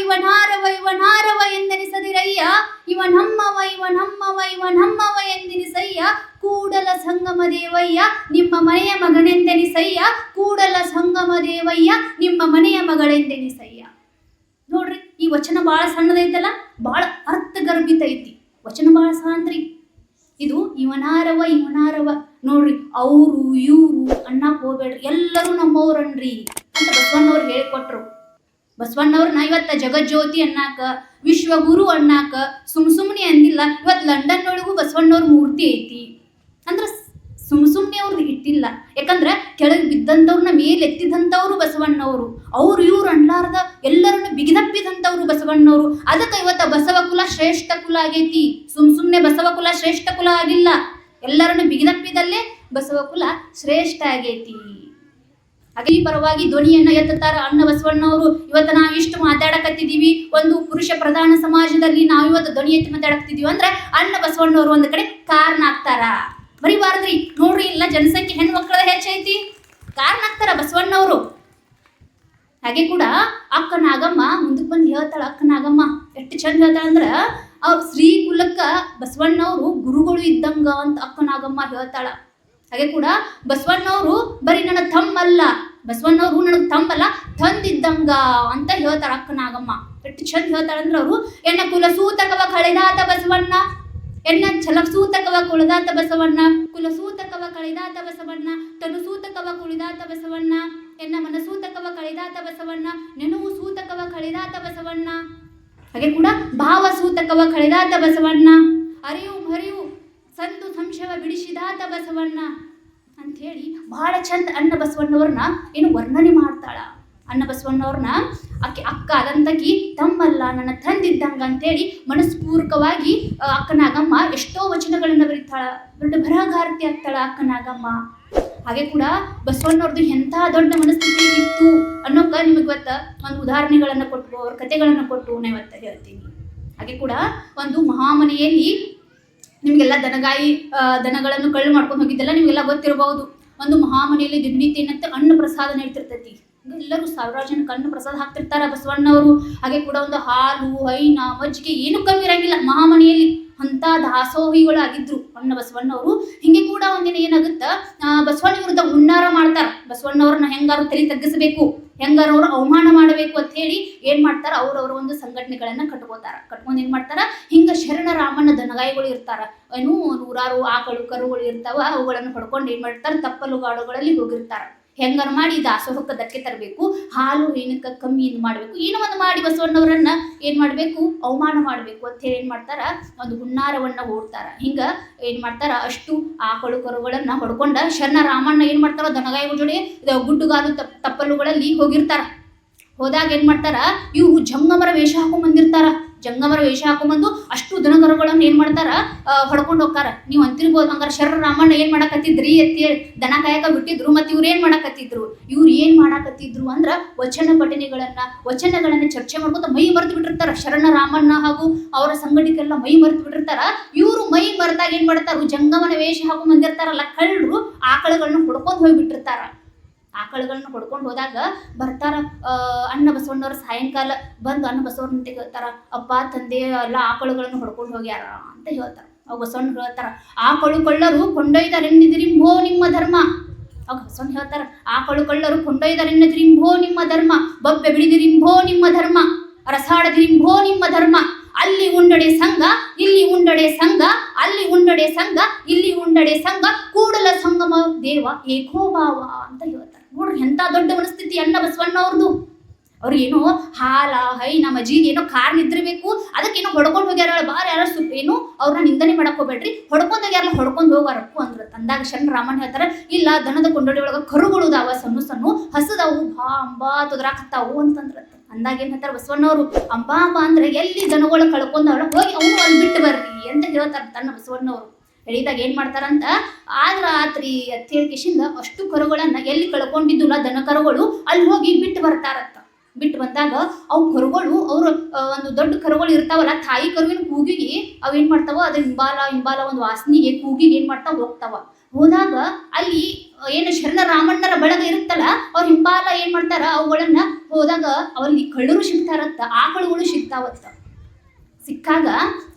ಇವನಾರವ ಎಂದೆನಿಸದಿರಯ್ಯ, ಇವನಮ್ಮವ ಎಂದೆನಿಸಯ್ಯ, ಕೂಡಲ ಸಂಗಮ ದೇವಯ್ಯ ನಿಮ್ಮ ಮನೆಯ ಮಗನೆಂದೆನಿಸಯ್ಯ, ಕೂಡಲ ಸಂಗಮ ದೇವಯ್ಯ ನಿಮ್ಮ ಮನೆಯ ಮಗಳೆಂದೆನಿಸಯ್ಯ. ನೋಡ್ರಿ, ಈ ವಚನ ಬಹಳ ಸಣ್ಣದೈತಲ್ಲ, ಬಹಳ ಅರ್ಥಗರ್ಭಿತ ಐತಿ. ವಚನ ಬಹಳ ಸಾಂದ್ರಿ. ಇದು ಇವನಾರವ ನೋಡ್ರಿ, ಅವರು ಇವರು ಅನ್ನಕ್ ಹೋಗ್ಬೇಡ್ರಿ, ಎಲ್ಲರೂ ನಮ್ಮವ್ರನ್ರಿ ಅಂತ ಬಸವಣ್ಣವ್ರು ಹೇಳಿಕೊಟ್ರು. ಬಸವಣ್ಣವ್ರನ್ನ ಇವತ್ತ ಜಗಜ್ಯೋತಿ ಅನ್ನಾಕ, ವಿಶ್ವಗುರು ಅನ್ನಾಕ ಸುಮ್ನೆ ಅಂದಿಲ್ಲ. ಇವತ್ತು ಲಂಡನ್ ಒಳಗೂ ಬಸವಣ್ಣವ್ರ ಮೂರ್ತಿ ಐತಿ ಅಂದ್ರ ಸುಮ್ನೆ ಅವ್ರದ್ದು ಇಟ್ಟಿಲ್ಲ. ಯಾಕಂದ್ರೆ ಕೆಳಗೆ ಬಿದ್ದಂಥವ್ರನ್ನ ಮೇಲೆ ಎತ್ತಿದಂಥವ್ರು ಬಸವಣ್ಣವರು, ಅವ್ರು ಇವ್ರು ಅನ್ಲಾರ್ದ ಎಲ್ಲರನ್ನ ಬಿಗಿದಪ್ಪಿದಂಥವ್ರು ಬಸವಣ್ಣವರು. ಅದಕ್ಕೆ ಇವತ್ತ ಬಸವ ಕುಲ ಶ್ರೇಷ್ಠ ಕುಲ ಆಗೈತಿ. ಸುಮ್ನೆ ಬಸವ ಕುಲ ಶ್ರೇಷ್ಠ ಕುಲ ಆಗಿಲ್ಲ, ಎಲ್ಲರನ್ನ ಬಿಗಿದಪ್ಪಿದಲ್ಲೇ ಬಸವ ಕುಲ ಶ್ರೇಷ್ಠ ಆಗೈತಿ. ಹಾಗೆ ಈ ಪರವಾಗಿ ಧ್ವನಿಯನ್ನ ಎತ್ತುತ್ತಾರ ಅಣ್ಣ ಬಸವಣ್ಣವರು. ಇವತ್ತು ನಾವು ಇಷ್ಟು ಮಾತಾಡಕತ್ತಿದೀವಿ, ಒಂದು ಪುರುಷ ಪ್ರಧಾನ ಸಮಾಜದಲ್ಲಿ ನಾವು ಇವತ್ತು ಧ್ವನಿ ಎತ್ತಿ ಮಾತಾಡಕತ್ತಿದೀವಿ ಅಂದ್ರೆ ಅಣ್ಣ ಬಸವಣ್ಣವರು ಒಂದು ಕಡೆ ಕಾರಣ ಆಗ್ತಾರ. ಬರೀಬಾರ್ದ್ರಿ. ನೋಡ್ರಿ, ಇಲ್ಲ ಜನಸಂಖ್ಯೆ ಹೆಣ್ಮಕ್ಳ ಹೆಚ್ಚೈತಿ, ಕಾರಣ ಆಗ್ತಾರ ಬಸವಣ್ಣವರು. ಹಾಗೆ ಕೂಡ ಅಕ್ಕ ನಾಗಮ್ಮ ಮುಂದಕ್ಕೆ ಬಂದು ಹೇಳ್ತಾಳ. ಅಕ್ಕ ನಾಗಮ್ಮ ಎಷ್ಟು ಚಂದ ಹೇಳ್ತಾಳ ಅಂದ್ರ, ಅವ್ರ ಶ್ರೀ ಕುಲಕ್ಕ ಬಸವಣ್ಣವರು ಗುರುಗಳು ಇದ್ದಂಗ ಅಂತ ಅಕ್ಕ ನಾಗಮ್ಮ ಹೇಳ್ತಾಳ. ಹಾಗೆ ಕೂಡ ಬಸವಣ್ಣವರು ಬರೀ ನನ್ನ ತಮ್ಮಲ್ಲ, ಬಸವಣ್ಣವರು ನನಗೆ ತಮ್ಮಲ್ಲ ತಂದಿದ್ದಂಗ ಅಂತ ಹೇಳ್ತಾಳ ಅಕ್ಕ ನಾಗಮ್ಮ. ಎಷ್ಟು ಚಂದ ಹೇಳ್ತಾಳಂದ್ರ ಅವರು, ಎನ್ನ ಕುಲಸೂತಕವ ಕಳೆದಾತ ಬಸವಣ್ಣ, ಎನ್ನ ಛಲಸೂತಕವ ಕುಳಿದಾತ ಬಸವಣ್ಣ, ಕುಲಸೂತಕವ ಕಳೆದಾತ ಬಸವಣ್ಣ, ತನುಸೂತಕವ ಕುಳಿದಾತ ಬಸವಣ್ಣ, ಎನ್ನ ಮನಸೂತಕವ ಕಳೆದಾತ ಬಸವಣ್ಣ, ನೆನವು ಸೂತಕವ ಕಳೆದಾತ ಬಸವಣ್ಣ. ಹಾಗೆ ಕೂಡ ಭಾವಸೂತಕವ ಕಳೆದಾತ ಬಸವಣ್ಣ, ಅರಿವು ಭರಿವು ಸಂದು ಸಂಶಯವ ಬಿಡಿಸಿದಾತ ಬಸವಣ್ಣ ಅಂಥೇಳಿ ಬಹಳ ಚಂದ ಅಣ್ಣ ಬಸವಣ್ಣವ್ರನ್ನ ಏನು ವರ್ಣನೆ ಮಾಡ್ತಾಳ. ಅಣ್ಣ ಬಸವಣ್ಣವ್ರನ್ನ ಆಕೆ ಅಕ್ಕ ಅದಂತಕಿ ತಮ್ಮಲ್ಲ ನನ್ನ ತಂದಿದ್ದಂಗ ಅಂತೇಳಿ ಮನಸ್ಪೂರ್ವಕವಾಗಿ ಅಕ್ಕನಾಗಮ್ಮ ಎಷ್ಟೋ ವಚನಗಳನ್ನ ಬರೀತಾಳ. ದೊಡ್ಡ ಬರಹಗಾರ್ತಿ ಆಗ್ತಾಳ ಅಕ್ಕನಾಗಮ್ಮ. ಹಾಗೆ ಕೂಡ ಬಸವಣ್ಣವ್ರದ್ದು ಎಂಥ ದೊಡ್ಡ ಮನಸ್ಥಿತಿ ಇತ್ತು ಅನ್ನೋಕ ನಿಮಗೆ ಇವತ್ತ ಒಂದು ಉದಾಹರಣೆಗಳನ್ನ ಕೊಟ್ಟು, ಅವ್ರ ಕಥೆಗಳನ್ನ ಕೊಟ್ಟು ನಾ ಇವತ್ತ ಹೇಳ್ತೀನಿ. ಹಾಗೆ ಕೂಡ ಒಂದು ಮಹಾಮನೆಯಲ್ಲಿ ನಿಮಗೆಲ್ಲ ದನಗಳನ್ನು ಕಳ್ಳು ಮಾಡ್ಕೊಂಡು ಹೋಗಿದ್ದೆಲ್ಲ ನಿಮಗೆಲ್ಲ ಗೊತ್ತಿರಬಹುದು. ಒಂದು ಮಹಾಮನೆಯಲ್ಲಿ ದಿನನಿತ್ಯ ಅನ್ನ ಪ್ರಸಾದ ನಡೀತಿರ್ತೈತಿ. ಎಲ್ಲರೂ ಸಾವಿರಾರು ಜನಕ್ಕೆ ಅನ್ನ ಪ್ರಸಾದ ಹಾಕ್ತಿರ್ತಾರ ಬಸವಣ್ಣವರು. ಹಾಗೆ ಕೂಡ ಒಂದು ಹಾಲು ಹೈನ ಮಜ್ಜಿಗೆ ಏನು ಕಮ್ಮಿ ಇರಂಗಿಲ್ಲ ಮಹಾಮನೆಯಲ್ಲಿ. ಅಂತ ದಾಸೋಹಿಗಳು ಆಗಿದ್ರು ಅಣ್ಣ ಬಸವಣ್ಣವರು. ಹಿಂಗೆ ಕೂಡ ಒಂದಿನ ಏನಾಗುತ್ತ, ಬಸವಣ್ಣ ವಿರುದ್ಧ ಹುನ್ನಾರ ಮಾಡ್ತಾರ. ಬಸವಣ್ಣವ್ರನ್ನ ಹೆಂಗಾರು ತಲೆ ತಗ್ಗಿಸಬೇಕು, ಹೆಂಗಾರು ಅವ್ರು ಅವಮಾನ ಮಾಡಬೇಕು ಅಂತ ಹೇಳಿ ಏನ್ ಮಾಡ್ತಾರ, ಅವ್ರವ್ರ ಒಂದು ಸಂಘಟನೆಗಳನ್ನ ಕಟ್ಕೊಂಡು ಏನ್ ಮಾಡ್ತಾರ, ಹಿಂಗ ಶರಣ ರಾಮಣ್ಣ ದನಗಾಯಿಗಳು ಇರ್ತಾರ, ಏನು ನೂರಾರು ಆಕಳು ಕರುಗಳು ಇರ್ತಾವ, ಅವುಗಳನ್ನು ಹೊಡ್ಕೊಂಡು ಏನ್ ಮಾಡ್ತಾರ, ತಪ್ಪಲುಗಾಡುಗಳಲ್ಲಿ ಹೋಗಿರ್ತಾರ. ಹೆಂಗಾರು ಮಾಡಿ ದಾಸೋಹಕ್ಕೆ ಧಕ್ಕೆ ತರಬೇಕು, ಹಾಲು ಏನಕ್ಕೆ ಕಮ್ಮಿ ಮಾಡಬೇಕು, ಏನೋ ಒಂದು ಮಾಡಿ ಬಸವಣ್ಣವರನ್ನ ಏನ್ ಮಾಡ್ಬೇಕು, ಅವಮಾನ ಮಾಡ್ಬೇಕು ಅಂತ ಹೇಳಿ ಏನ್ ಮಾಡ್ತಾರ, ಒಂದು ಹುನ್ನಾರವನ್ನ ಓಡ್ತಾರ. ಹಿಂಗ ಏನ್ ಮಾಡ್ತಾರ, ಅಷ್ಟು ಆಕಳು ಕರುಗಳನ್ನ ಹೊಡ್ಕೊಂಡ ಶರಣ ರಾಮಣ್ಣ ಏನ್ ಮಾಡ್ತಾರ, ದನಗಾಯಿಗಳ ಜೋಡಿ ಗುಡ್ಡುಗಾಲು ತಪ್ಪಲುಗಳಲ್ಲಿ ಹೋಗಿರ್ತಾರ. ಹೋದಾಗ ಏನ್ ಮಾಡ್ತಾರ, ಇವು ಜಂಗಮರ ವೇಷ ಹಾಕೊಂಡ್ ಬಂದಿರ್ತಾರ. ಜಂಗಮರ ವೇಷ ಹಾಕೊಂಡ್ಬಂದು ಅಷ್ಟು ದನಕರುಗಳನ್ನ ಏನ್ ಮಾಡ್ತಾರ, ಹೊಡ್ಕೊಂಡು ಹೋಗ್ತಾರ. ನೀವು ಅಂತಿರ್ಬೋದು, ಹಂಗಾರೆ ಶರಣ ರಾಮಣ್ಣ ಏನ್ ಮಾಡಕತ್ತಿದ್ರಿ ಅಂತೇಳಿ ದನ ಕಾಯಕ ಬಿಟ್ಟಿದ್ರು. ಮತ್ತೆ ಇವ್ರು ಏನ್ ಮಾಡಕತ್ತಿದ್ರು ಅಂದ್ರ ವಚನಗಳನ್ನ ಚರ್ಚೆ ಮಾಡ್ಕೊತ ಮೈ ಮರೆತು ಬಿಟ್ಟಿರ್ತಾರ. ಶರಣ ರಾಮಣ್ಣ ಹಾಗೂ ಅವರ ಸಂಘಟನೆಲ್ಲ ಮೈ ಮರೆತು ಬಿಟ್ಟಿರ್ತಾರ. ಇವ್ರು ಮೈ ಮರೆತಾಗ ಏನ್ ಮಾಡ್ತಾರ, ಜಂಗಮನ ವೇಷ ಹಾಕೊಂಡ್ ಬಂದಿರ್ತಾರಲ್ಲ ಕಳ್ಳರು, ಆಕಳುಗಳನ್ನ ಹೊಡ್ಕೊಂಡು ಹೋಗ್ಬಿಟ್ಟಿರ್ತಾರ. ಆಕಳುಗಳನ್ನ ಹೊಡ್ಕೊಂಡು ಹೋದಾಗ ಬರ್ತಾರ ಅಣ್ಣ ಬಸವಣ್ಣವ್ರ. ಸಾಯಂಕಾಲ ಬಂದು ಅಣ್ಣ ಬಸವಣ್ಣ ಹೇಳ್ತಾರ, ಅಪ್ಪ ತಂದೆ ಎಲ್ಲ ಆಕಳುಗಳನ್ನು ಹೊಡ್ಕೊಂಡು ಹೋಗ್ಯಾರ ಅಂತ ಹೇಳ್ತಾರ. ಅವ್ ಬಸವಣ್ಣ ಹೇಳ್ತಾರ, ಆಕಳು ಕೊಳ್ಳರು ಕೊಂಡೊಯ್ದರೆನ್ನಿದಿರಿಂಭೋ ನಿಮ್ಮ ಧರ್ಮ. ಅವ್ ಬಸವಣ್ಣ ಹೇಳ್ತಾರ, ಆಕಳು ಕೊಳ್ಳರು ಕೊಂಡೊಯ್ದರೆನ್ನಿದಿರಿಂಭೋ ನಿಮ್ಮ ಧರ್ಮ, ಬಬ್ಬೆ ಬಿಡಿದಿರಿಂಭೋ ನಿಮ್ಮ ಧರ್ಮ, ರಸಾಡದಿರಿಂಭೋ ನಿಮ್ಮ ಧರ್ಮ, ಅಲ್ಲಿ ಉಂಡಡೆ ಸಂಘ ಇಲ್ಲಿ ಉಂಡಡೆ ಸಂಘ, ಅಲ್ಲಿ ಉಂಡಡೆ ಸಂಘ ಇಲ್ಲಿ ಉಂಡಡೆ ಸಂಘ, ಕೂಡಲ ಸಂಗಮ ದೇವ ಏಕೋಭಾವ ಅಂತ ಹೇಳ್ತಾರೆ. ನೋಡ್ರಿ ಎಂತ ದೊಡ್ಡ ಮನಸ್ಥಿತಿ ಅಣ್ಣ ಬಸವಣ್ಣ ಅವ್ರದ್ದು. ಅವ್ರು ಏನೋ ಹಾಲ ಹೈನ ಮಜ್ಜಿಗೆ ಏನೋ ಕಾರಣ ಇದ್ದಿರ್ಬೇಕು, ಅದಕ್ಕೇನೋ ಹೊಡ್ಕೊಂಡು ಹೋಗ್ಯಾರ. ಬಾರ ಯಾರು ಏನು ಅವ್ರನ್ನ ನಿಂದನೆ ಮಾಡಕ್ ಹೋಗ್ಬೇಡ್ರಿ, ಹೊಡ್ಕೊಂಡು ಹೋಗ್ಯಾರಲ್ಲ ಹೊಡ್ಕೊಂಡು ಹೋಗಾರಕ್ಕು ಅಂದ್ರ. ತಂದಾಗ ಶರಣ ರಾಮಣ್ಣ ಹೇಳ್ತಾರೆ, ಇಲ್ಲ ದನದ ಕೊಂಡೊಡಿ ಒಳಗ ಕರುಗಳುದಾವ, ಸಣ್ಣ ಹಸದವು ಬಾ ಅಂಬಾ ತೊದರಾಕತ್ತಾವು ಅಂತಂದ್ರ. ಅಂದಾಗ ಏನ್ ಹೇಳ್ತಾರ ಬಸವಣ್ಣವರು, ಅಂಬಾ ಅಂದ್ರೆ ಎಲ್ಲಿ ದನಗಳು ಕಳ್ಕೊಂಡವಳ ಹೋಗಿ ಅವನು ಅಲ್ಲಿ ಬಿಟ್ಟು ಬರ್ರಿ ಅಂತ ಹೇಳ್ತಾರ ತನ್ನ ಬಸವಣ್ಣವರು. ಹೇಳಿದಾಗ ಏನ್ ಮಾಡ್ತಾರಂತ, ಆದ್ರ ಆತ್ರಿ ಅಂತ ಹೇಳಿಕೆಶಿಂದ ಅಷ್ಟು ಕರುಗಳನ್ನ ಎಲ್ಲಿ ಕಳ್ಕೊಂಡಿದ್ದುಲ್ಲ ದನ ಕರುಗಳು ಅಲ್ಲಿ ಹೋಗಿ ಬಿಟ್ಟು ಬರ್ತಾರತ್ತ. ಬಿಟ್ಟು ಬಂದಾಗ ಅವು ಕರುಗಳು, ಅವ್ರ ಒಂದು ದೊಡ್ಡ ಕರುಗಳು ಇರ್ತಾವಲ್ಲ, ತಾಯಿ ಕರುವಿನ ಕೂಗಿಗೆ ಅವೇನ್ ಮಾಡ್ತಾವ, ಅದ್ರ ಹಿಂಬಾಲ ಒಂದು ವಾಸನಿಗೆ ಕೂಗಿಗೆ ಏನ್ ಮಾಡ್ತಾವ ಹೋಗ್ತಾವ. ಹೋದಾಗ ಅಲ್ಲಿ ಏನು ಶರಣ ರಾಮಣ್ಣರ ಬಳಗ ಇರುತ್ತಲ್ಲ, ಅವ್ರ ಹಿಂಬಾಲ ಏನ್ ಮಾಡ್ತಾರ, ಅವುಗಳನ್ನ ಹೋದಾಗ ಅವರಿಗೆ ಕಳ್ಳರು ಸಿಗ್ತಾರತ್ತ, ಆಕಳುಗಳು ಸಿಗ್ತಾವತ್ತ. ಸಿಕ್ಕಾಗ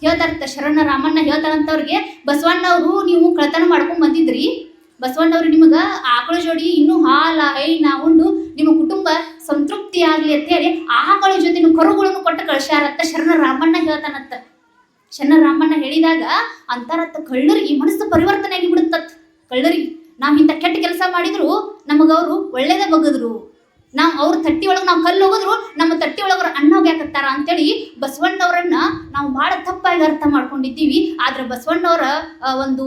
ಹೇಳ್ತಾರತ್ತ, ಶರಣ ರಾಮಣ್ಣ ಹೇಳ್ತಾರಂತವ್ರಿಗೆ, ಬಸವಣ್ಣವ್ರು ನೀವು ಕಳ್ತನ ಮಾಡ್ಕೊಂಡ್ ಬಂದಿದ್ರಿ, ಬಸವಣ್ಣವ್ರು ನಿಮಗ ಆಕಳ ಜೋಡಿ ಇನ್ನೂ ಹಾಲ ಹೈನ ಉಂಡು ನಿಮ್ಮ ಕುಟುಂಬ ಸಂತೃಪ್ತಿ ಆಗ್ಲಿ ಅಂತ ಹೇಳಿ ಆಕಳ ಜೊತೆ ಕರುಗಳನ್ನು ಕೊಟ್ಟು ಕಳ್ಸ್ಯಾರತ್ತ ಶರಣ ರಾಮಣ್ಣ ಹೇಳ್ತಾನತ್ತ. ಶರಣ ರಾಮಣ್ಣ ಹೇಳಿದಾಗ ಅಂತಾರತ್ತ, ಕಳ್ಳರಿಗೆ ಮನಸ್ಸು ಪರಿವರ್ತನೆ ಆಗಿ ಬಿಡುತ್ತತ್. ಕಳ್ಳರಿಗೆ ನಾವ್ ಇಂಥ ಕೆಟ್ಟ ಕೆಲಸ ಮಾಡಿದ್ರು ನಮಗವ್ರು ಒಳ್ಳೇದೇ ಬಗದ್ರು, ನಾವು ಅವ್ರ ತಟ್ಟಿ ಒಳಗೆ ನಾವು ಕಲ್ಲು ಹೋಗಿದ್ರು ನಮ್ಮ ತಟ್ಟಿ ಒಳಗೆ ಅಣ್ಣ ಹೋಗ್ಯಾಕತ್ತಾರ ಅಂತೇಳಿ ಬಸವಣ್ಣವ್ರನ್ನ ನಾವು ಬಹಳ ತಪ್ಪಾಗಿ ಅರ್ಥ ಮಾಡ್ಕೊಂಡಿದ್ದೀವಿ. ಆದ್ರೆ ಬಸವಣ್ಣವ್ರ ಒಂದು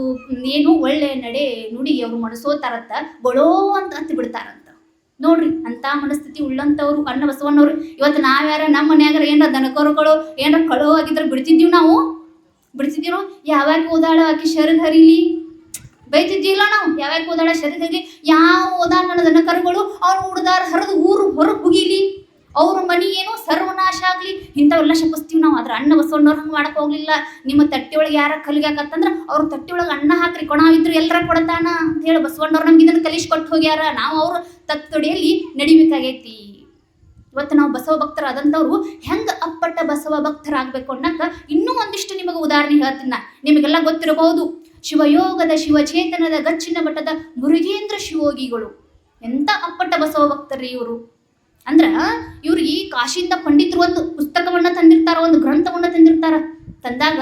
ಏನು ಒಳ್ಳೆ ನಡೆ ನುಡಿ ಅವ್ರು ಮನಸೋತಾರತ್ತ, ಗೊಳೋ ಅಂತ ಹತ್ತಿ ಬಿಡ್ತಾರಂತ. ನೋಡ್ರಿ, ಅಂತ ಮನಸ್ಥಿತಿ ಉಳ್ಳಂತವ್ರು ಅಣ್ಣ ಬಸವಣ್ಣವ್ರು. ಇವತ್ತು ನಾವ್ಯಾರ ನಮ್ಮ ಮನ್ಯಾಗಾರ ಏನಾರ ದನಕರುಗಳು ಏನಾರ ಕಳೋ ಆಗಿದ್ರೆ ಬಿಡ್ತಿದ್ದೀವಿ, ನಾವು ಬಿಡ್ತಿದ್ದೀವಿ. ಯಾವಾಗ ಓದಾಳ ಆಕಿ ಶರ್ಗ್ ಹರಿಲಿ ಬೈತಿದ್ದಿಲ್ಲ ನಾವು, ಯಾವಾಗ ಓದಾಳ ಶರ್ಗ್ ಹರಿಲಿ, ಯಾವ ಓದಾಳ ನನ್ನ ದನಕರುಗಳು ಅವ್ರು ಉಡ್ದಾರ ಹರಿದು ಊರು ಹೊರಗೆ ಹುಗಿಲಿ, ಅವ್ರ ಮನಿ ಏನು ಸರ್ವನಾಶ ಆಗ್ಲಿ, ಇಂಥವೆಲ್ಲ ಶಪಿಸ್ತೀವಿ ನಾವು. ಆದ್ರೆ ಅಣ್ಣ ಬಸವಣ್ಣವ್ರು ಹಂಗೆ ಮಾಡಕ್ ಹೋಗ್ಲಿಲ್ಲ. ನಿಮ್ಮ ತಟ್ಟಿ ಒಳಗೆ ಯಾರ ಕಲಿಗಾಕತ್ತಂದ್ರ ಅವ್ರ ತಟ್ಟಿ ಒಳಗೆ ಅಣ್ಣ ಹಾಕ್ರಿ, ಕೊಣವಿದ್ರು ಎಲ್ಲರ ಕೊಡತಾನ ಅಂತ ಹೇಳಿ ಬಸವಣ್ಣವ್ರು ನಮ್ಗೆ ಇದನ್ನ ಕಲಿಸ್ಕೊಟ್ಟು ಹೋಗ್ಯಾರ. ನಾವು ಅವ್ರ ತತ್ತೊಡೆಯಲ್ಲಿ ನಡಿಬೇಕಾಗೈತಿ. ಇವತ್ತು ನಾವು ಬಸವ ಭಕ್ತರಾದಂಥವ್ರು ಹೆಂಗೆ ಅಪ್ಪಟ್ಟ ಬಸವ ಭಕ್ತರಾಗಬೇಕು ಅನ್ನಕ ಇನ್ನೂ ಒಂದಿಷ್ಟು ನಿಮಗೆ ಉದಾಹರಣೆ ಹೇಳ್ತೀನಿ. ನಿಮಗೆಲ್ಲ ಗೊತ್ತಿರಬಹುದು, ಶಿವಯೋಗದ ಶಿವಚೇತನದ ಗಚ್ಚಿನ ಮಠದ ಮುರುಗೇಂದ್ರ ಶಿವಯೋಗಿಗಳು ಎಂತ ಅಪ್ಪಟ್ಟ ಬಸವ ಭಕ್ತರ್ರಿ ಇವರು. ಅಂದ್ರ ಇವ್ರಿಗೆ ಕಾಶಿಯಿಂದ ಪಂಡಿತರು ಒಂದು ಪುಸ್ತಕವನ್ನ ತಂದಿರ್ತಾರ, ಒಂದು ಗ್ರಂಥವನ್ನ ತಂದಿರ್ತಾರ. ತಂದಾಗ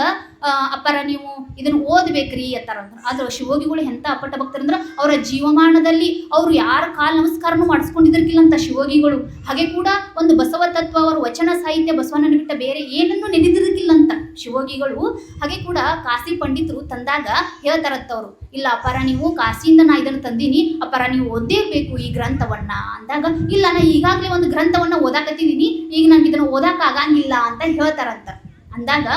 ಅಪ್ಪರ ನೀವು ಇದನ್ನು ಓದ್ಬೇಕ್ರಿ ಅಂತಾರಂದ್ರ. ಆದ್ರೆ ಶಿವಯೋಗಿಗಳು ಎಂತ ಅಪ್ಪಟ ಭಕ್ತರಂದ್ರ ಅವರ ಜೀವಮಾನದಲ್ಲಿ ಅವರು ಯಾರ ಕಾಲ ನಮಸ್ಕಾರನೂ ಮಾಡಿಸ್ಕೊಂಡಿದ್ದಿರ್ಕಿಲ್ಲ ಅಂತ ಶಿವಯೋಗಿಗಳು. ಹಾಗೆ ಕೂಡ ಒಂದು ಬಸವ ತತ್ವ, ಅವರ ವಚನ ಸಾಹಿತ್ಯ ಬಸವಣ್ಣನ ಬಿಟ್ಟ ಬೇರೆ ಏನನ್ನೂ ನೆನೆದಿರ್ಕಿಲ್ಲ ಅಂತ ಶಿವಯೋಗಿಗಳು. ಹಾಗೆ ಕೂಡ ಕಾಶಿ ಪಂಡಿತರು ತಂದಾಗ ಹೇಳ್ತಾರತ್ತವ್ರು, ಇಲ್ಲ ಅಪ್ಪರ ನೀವು ಕಾಶಿಯಿಂದ ನಾ ಇದನ್ನು ತಂದೀನಿ, ಅಪ್ಪರ ನೀವು ಓದೇಬೇಕು ಈ ಗ್ರಂಥವನ್ನ ಅಂದಾಗ, ಇಲ್ಲ ನಾ ಈಗಾಗಲೇ ಒಂದು ಗ್ರಂಥವನ್ನ ಓದಾಕತ್ತಿದ್ದೀನಿ, ಈಗ ನಂಗೆ ಇದನ್ನು ಓದಾಕ ಆಗಂಗಿಲ್ಲ ಅಂತ ಹೇಳ್ತಾರಂತ. ಅಂದಾಗ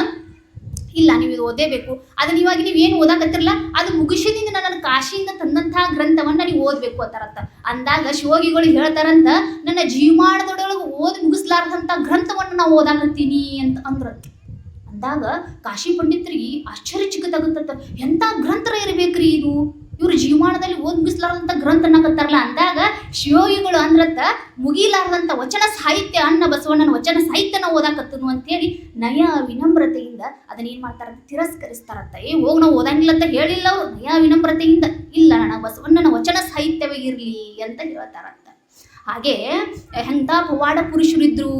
ಇಲ್ಲ ನೀವು ಇದು ಓದೇಬೇಕು, ಅದನ್ನ ಇವಾಗ ನೀವೇನು ಓದಾಕತ್ತಿರಲ್ಲ ಅದು ಮುಗಿಸಿದಿಂದ ನನ್ನ ಕಾಶಿಯಿಂದ ತಂದಂತಹ ಗ್ರಂಥವನ್ನ ನೀವು ಓದ್ಬೇಕು ಅಂತಾರಂತ. ಅಂದಾಗ ಶಿವಯೋಗಿಗಳು ಹೇಳ್ತಾರಂತ, ನನ್ನ ಜೀವಮಾನದೊಳಗೆ ಓದಿ ಮುಗಿಸ್ಲಾರ್ದಂಥ ಗ್ರಂಥವನ್ನು ನಾವು ಓದಾಕತ್ತೀನಿ ಅಂತ ಅಂದ್ರಂತ. ಅಂದಾಗ ಕಾಶಿ ಪಂಡಿತರಿಗೆ ಆಶ್ಚರ್ಯಚಕಿತಾಗುತ್ತಂತ, ಎಂಥ ಗ್ರಂಥ ಇರಬೇಕ್ರಿ ಇದು, ಇವ್ರ ಜೀವಮಾನದಲ್ಲಿ ಓದ್ ಮುಗಿಸ್ಲಾರ್ದಂಥ ಗ್ರಂಥ ಅನ್ನಕತ್ತಾರಲ್ಲ. ಅಂದಾಗ ಶಿವಯೋಗಿಗಳು ಅಂದ್ರತ್ತ, ಮುಗಿಲಾರ್ದಂಥ ವಚನ ಸಾಹಿತ್ಯ ಅಣ್ಣ ಬಸವಣ್ಣನ ವಚನ ಸಾಹಿತ್ಯನ ಓದಾಕತ್ತನು ಅಂತೇಳಿ ನಯ ವಿನಮ್ರತೆಯಿಂದ ಅದನ್ನೇನು ಮಾಡ್ತಾರಂತ ತಿರಸ್ಕರಿಸ್ತಾರಂತ. ಹೋಗಿ ನಾವು ಓದಂಗಿಲ್ಲ ಅಂತ ಹೇಳಿಲ್ಲ ಅವರು, ನಯ ವಿನಮ್ರತೆಯಿಂದ ಇಲ್ಲ ನನ್ನ ಬಸವಣ್ಣನ ವಚನ ಸಾಹಿತ್ಯವೇ ಇರಲಿ ಅಂತ ಹೇಳ್ತಾರಂತ. ಹಾಗೆ ಎಂಥ ಪವಾಡ ಪುರುಷರಿದ್ರು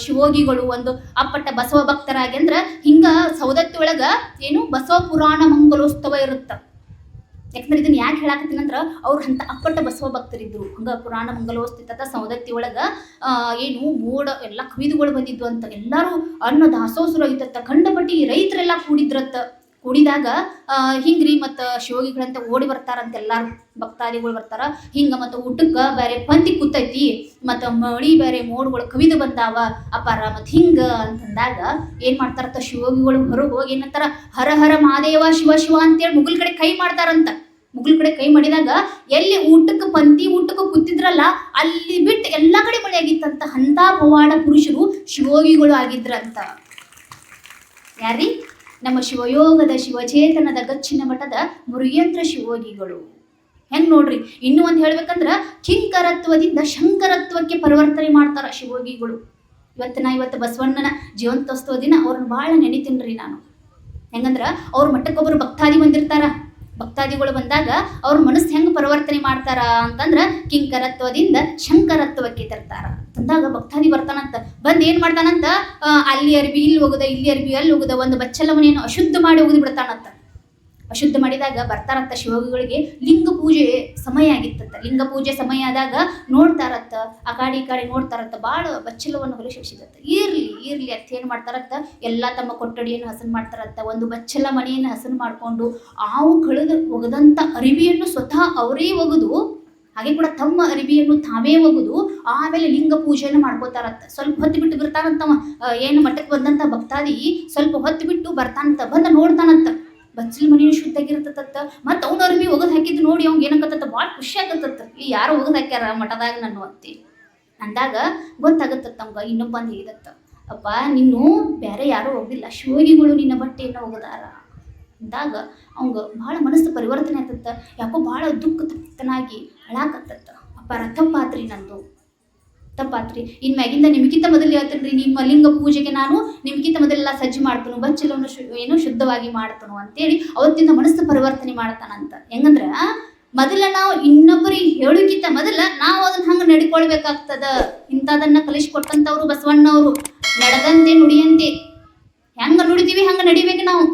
ಶಿವಯೋಗಿಗಳು, ಒಂದು ಅಪ್ಪಟ್ಟ ಬಸವ ಭಕ್ತರಾಗಿ. ಅಂದ್ರೆ ಹಿಂಗ ಸೌದತ್ತಿ ಒಳಗ ಏನು ಬಸವ ಪುರಾಣ ಮಂಗಲೋತ್ಸವ ಇರುತ್ತ. ಯಾಕಂದ್ರೆ ಇದನ್ನ ಯಾಕೆ ಹೇಳಾಕತ್ತೀನಿ ಅಂದ್ರೆ ಅವ್ರು ಅಂತ ಅಪ್ಪಟ್ಟ ಬಸವ ಭಕ್ತರಿದ್ರು. ಹಂಗ ಪುರಾಣ ಮಂಗಲೋತ್ಸವ ಸೌದತ್ತಿ ಒಳಗ ಏನು ಮೋಡ ಎಲ್ಲ ಕವಿದುಗಳು ಬಂದಿದ್ವು ಅಂತ, ಎಲ್ಲರೂ ಅನ್ನ ದಾಸೋಸರು ಐತತ್ತ, ಕಂಡಪಟ್ಟಿ ರೈತರೆಲ್ಲ ಕೂಡಿದ್ರತ್ತ. ಕೂಡಿದಾಗ ಹಿಂಗ್ರಿ ಮತ್ತು ಶಿವಯೋಗಿಗಳಂತ ಓಡಿ ಬರ್ತಾರಂತ, ಎಲ್ಲಾರು ಭಕ್ತಾದಿಗಳು ಬರ್ತಾರ. ಹಿಂಗ ಮತ್ತು ಊಟಕ್ಕೆ ಬೇರೆ ಪಂಕ್ತಿ ಕೂತೈತಿ, ಮತ್ತು ಮಳಿ ಬೇರೆ ಮೋಡ್ಗಳು ಕವಿದು ಬಂದಾವ ಅಪಾರ ಮತ್ತು ಹಿಂಗ ಅಂತಂದಾಗ ಏನ್ ಮಾಡ್ತಾರಂತ ಶಿವಯೋಗಿಗಳು ಹೊರಗೆ ಹೋಗಿ ಏನಂತಾರ, ಹರ ಹರ ಮಹಾದೇವ ಶಿವ ಶಿವ ಅಂತೇಳಿ ಮುಗುಲ್ ಕಡೆ ಕೈ ಮಾಡ್ತಾರಂತ. ಮುಗುಲ್ ಕಡೆ ಕೈ ಮಾಡಿದಾಗ ಎಲ್ಲಿ ಊಟಕ್ಕೆ ಪಂಕ್ತಿ ಊಟಕ್ಕೆ ಕೂತಿದ್ರಲ್ಲ ಅಲ್ಲಿ ಬಿಟ್ಟು ಎಲ್ಲಾ ಕಡೆ ಮಳೆ ಆಗಿತ್ತಂತ. ಅಂತ ಪವಾಡ ಪುರುಷರು ಶಿವಯೋಗಿಗಳು ಆಗಿದ್ರಂತ. ಯಾರೀ? ನಮ್ಮ ಶಿವಯೋಗದ ಶಿವಚೇತನದ ಗಚ್ಚಿನ ಮಠದ ಮುರುಗೇಂದ್ರ ಶಿವಯೋಗಿಗಳು. ಹೆಂಗ್ ನೋಡ್ರಿ, ಇನ್ನೂ ಒಂದು ಹೇಳ್ಬೇಕಂದ್ರ ಕಿಂಕರತ್ವದಿಂದ ಶಂಕರತ್ವಕ್ಕೆ ಪರಿವರ್ತನೆ ಮಾಡ್ತಾರ ಶಿವಯೋಗಿಗಳು. ಇವತ್ತು ಬಸವಣ್ಣನ ಜೀವಂತೋತ್ಸವ ದಿನ ಅವ್ರನ್ನ ಭಾಳ ನೆನಿತೀನ್ರಿ ನಾನು. ಹೆಂಗಂದ್ರ ಅವ್ರ ಮಠಕ್ಕೊಬ್ಬರು ಭಕ್ತಾದಿ ಬಂದಿರ್ತಾರ. ಭಕ್ತಾದಿಗಳು ಬಂದಾಗ ಅವ್ರ ಮನಸ್ಸು ಹೆಂಗೆ ಪರಿವರ್ತನೆ ಮಾಡ್ತಾರ ಅಂತಂದ್ರ ಕಿಂಕರತ್ವದಿಂದ ಶಂಕರತ್ವಕ್ಕೆ ತರ್ತಾರ. ತಂದಾಗ ಭಕ್ತಾದಿ ಬರ್ತಾನಂತ, ಬಂದು ಏನ್ ಮಾಡ್ತಾನಂತ, ಅಲ್ಲಿ ಅರ್ಬಿ ಇಲ್ಲಿ ಹೋಗುದ, ಇಲ್ಲಿ ಅರ್ಬಿ ಅಲ್ಲಿ ಹೋಗುದ, ಒಂದು ಬಚ್ಚಲವನೆಯನ್ನು ಅಶುದ್ಧ ಮಾಡಿ ಹೋಗಿ ಬಿಡ್ತಾನಂತ. ಅಶುದ್ಧ ಮಾಡಿದಾಗ ಬರ್ತಾರತ್ತ ಶಿವಯೋಗಿಗಳಿಗೆ ಲಿಂಗ ಪೂಜೆ ಸಮಯ ಆಗಿತ್ತಂತ. ಲಿಂಗ ಪೂಜೆ ಸಮಯ ಆದಾಗ ನೋಡ್ತಾರತ್ತ, ಆ ಕಾಡಿ ಈ ಕಾಡಿ ನೋಡ್ತಾರತ್ತ, ಭಾಳ ಬಚ್ಚಲವನ್ನು ಹೊಲಿಸಿದತ್ತ. ಇರ್ಲಿ ಅತ್ತ ಏನು ಮಾಡ್ತಾರತ್ತ, ಎಲ್ಲ ತಮ್ಮ ಕೊಠಡಿಯನ್ನು ಹಸನು ಮಾಡ್ತಾರತ್ತ. ಒಂದು ಬಚ್ಚಲ ಮನೆಯನ್ನು ಹಸನು ಮಾಡಿಕೊಂಡು ಆವು ಕಳೆದು ಒಗದಂಥ ಅರಿವಿಯನ್ನು ಸ್ವತಃ ಅವರೇ ಒಗೆದು, ಹಾಗೆ ಕೂಡ ತಮ್ಮ ಅರಿವಿಯನ್ನು ತಾವೇ ಒಗೆದು ಆಮೇಲೆ ಲಿಂಗ ಪೂಜೆಯನ್ನು ಮಾಡ್ಕೋತಾರತ್ತ. ಸ್ವಲ್ಪ ಹೊತ್ತು ಬಿಟ್ಟು ಬರ್ತಾನಂತವ, ಏನು ಮಠಕ್ಕೆ ಬಂದಂಥ ಭಕ್ತಾದಿ ಸ್ವಲ್ಪ ಹೊತ್ತು ಬಿಟ್ಟು ಬರ್ತಾನಂತ. ಬಂದ ನೋಡ್ತಾನಂತ, ಬಚ್ಚಲ ಮನೇನು ಶುದ್ಧಾಗಿರ್ತತ್ತ. ಮತ್ತು ಅವ್ನ ಅರ್ಬಿ ಒಗದು ಹಾಕಿದ್ದು ನೋಡಿ ಅವ್ಗೆ ಏನಕ್ಕತ್ತ, ಭಾಳ ಖುಷಿ ಆಗತ್ತತ್ತ, ಈ ಯಾರು ಒಗದು ಹಾಕ್ಯಾರ ಮಠದಾಗ ನಾನು ಅತ್ತಿ ಅಂದಾಗ ಗೊತ್ತಾಗತ್ತತ್ತ. ಅವಂಗ ಇನ್ನೊಬ್ಬಂದು ಹೇಳಿದತ್ತ, ಅಪ್ಪ ನೀನು ಬೇರೆ ಯಾರೂ ಹೋಗಿಲ್ಲ, ಶಿವಯೋಗಿಗಳು ನಿನ್ನ ಬಟ್ಟೆಯನ್ನು ಒಗದಾರ ಅಂದಾಗ ಅವಂಗ ಭಾಳ ಮನಸ್ಸು ಪರಿವರ್ತನೆ ಆಗ್ತತ್ತ. ಯಾಕೋ ಭಾಳ ದುಃಖ ತಪ್ತನಾಗಿ ಅಳಾಕತ್ತತ್ತ. ಅಪ್ಪ ರಥಪಾತ್ರಿ ನಂದು ತಪ್ಪಾತ್ರಿ. ಇನ್ ಮ್ಯಾಗಿಂದ ನಿಮ್ಗಿಂತ ಮೊದಲು ಹೇಳ್ತೇನ್ರಿ, ನಿಮ್ಮ ಲಿಂಗ ಪೂಜೆಗೆ ನಾನು ನಿಮ್ಗಿಂತ ಮೊದಲೆಲ್ಲ ಸಜ್ಜು ಮಾಡ್ತನು, ಬಚ್ಚಲವನ್ನು ಏನು ಶುದ್ಧವಾಗಿ ಮಾಡ್ತನು ಅಂತೇಳಿ ಅವತ್ತಿಂದ ಮನಸ್ಸು ಪರಿವರ್ತನೆ ಮಾಡ್ತಾನಂತ. ಹೆಂಗಂದ್ರ ಮೊದಲ ನಾವು ಇನ್ನೊಬ್ಬರಿಗೆ ಹೇಳೋಕ್ಕಿಂತ ಮೊದಲ ನಾವು ಅದನ್ನ ಹಂಗೆ ನಡ್ಕೊಳ್ಬೇಕಾಗ್ತದ. ಇಂಥದನ್ನ ಕಲಿಸ್ಕೊಟ್ಟಂತವ್ರು ಬಸವಣ್ಣವರು. ನಡೆದಂತೆ ನುಡಿಯಂತೆ, ಹೆಂಗ ನುಡಿತೀವಿ ಹಂಗ ನಡಿಬೇಕು ನಾವು.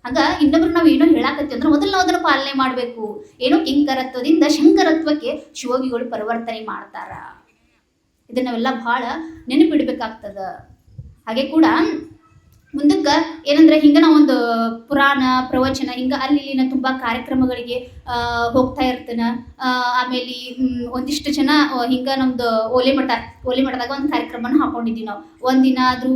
ಹಂಗ ಇನ್ನೊಬ್ರು ನಾವು ಏನೋ ಹೇಳಾಕತ್ತೀವಿ ಅಂದ್ರೆ ಮೊದಲು ನಾವು ಅದನ್ನ ಪಾಲನೆ ಮಾಡಬೇಕು. ಏನೋ ಕಿಂಕರತ್ವದಿಂದ ಶಂಕರತ್ವಕ್ಕೆ ಶಿವೋಗಿಗಳು ಪರಿವರ್ತನೆ ಮಾಡ್ತಾರ. ಇದನ್ನೆಲ್ಲ ಬಹಳ ನೆನಪಿಡ್ಬೇಕಾಗ್ತದ. ಹಾಗೆ ಕೂಡ ಮುಂದಕ್ಕೆ ಏನಂದ್ರೆ ಹಿಂಗ ನಾವೊಂದು ಪುರಾಣ ಪ್ರವಚನ ಹಿಂಗ ಅಲ್ಲಿ ಇಲ್ಲಿನ ತುಂಬಾ ಕಾರ್ಯಕ್ರಮಗಳಿಗೆ ಹೋಗ್ತಾ ಇರ್ತೇನೆ. ಆಮೇಲೆ ಒಂದಿಷ್ಟು ಜನ ಹಿಂಗ ನಮ್ದು ಓಲೆ ಮಠದಾಗ ಒಂದು ಕಾರ್ಯಕ್ರಮನ ಹಾಕೊಂಡಿದ್ದೀವಿ ನಾವು. ಒಂದಿನ ಆದ್ರೂ